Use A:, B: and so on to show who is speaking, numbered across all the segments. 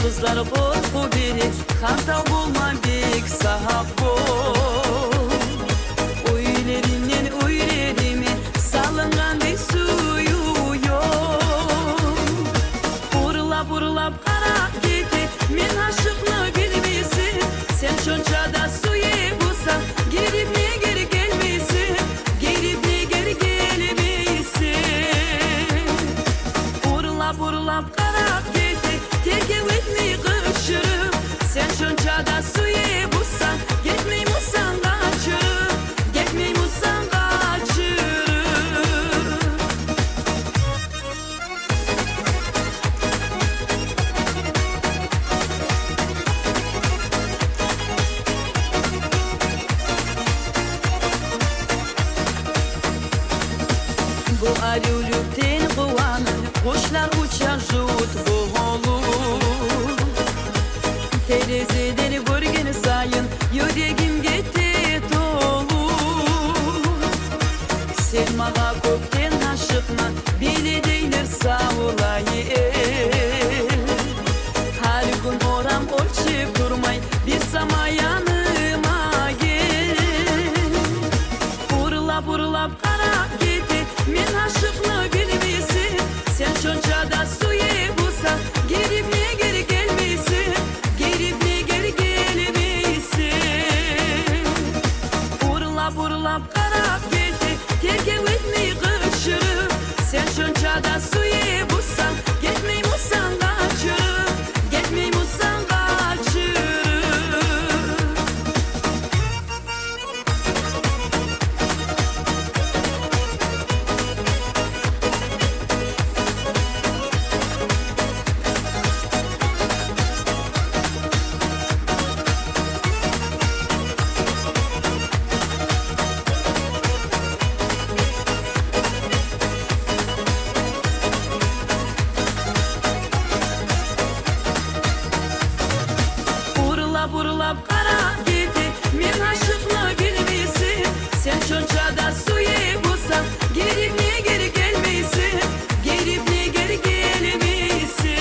A: kızlar korku biri, hata bulma bek sahap bol. Uylerinden uylerimi salıngan bir suyu yok. Burlap burlap kara gidi, men aşıklı bilmesin. Sen şonçada suyu bulsan, girip ne geri gelmesin, girip ne geri gelmesin. Burlap burlap kara gidi, terk etmeyi kışırım. Sen şonçada suyu bulsan, gitmey musan kaçırım, gitmey musan kaçırım. Bu alülükten kıvanır, kuşlar uçar jut boğulur. Terezeden görgen sayın, yüreğim gitti dolur. Sen mağa kökten aşıkma, bile değinir sağolayı. Her gün oram ölçüp durmay, bir sama yanıma gel. Burlap burlap kara gidi, men aşıklı bilmesin. Sen şonçada suyu bulsan, girip ne geri gelmesin, girip ne geri gelmesin. Burlap burlap kara gidi, terk etmeyi kışırım. Sen şonçada suyu bulsan, gitmey musan kaçırım, gitmey musan kaçırım. Burlap kara gidi, men aşıklı bilmesin. Sen şonçada suyu bulsan, girip ne geri gelmesin, girip ne geri gelmesin.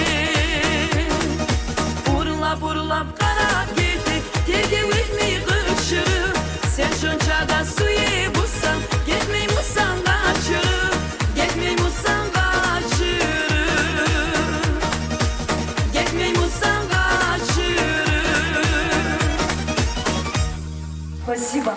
A: Burlap burlap kara gidi, terk etmeyi kışırım. Sen şonçada suyu bulsan, gitmey musan kaçırım, gitmey musan kaçırım, gitmey musan kaçırım.
B: Спасибо.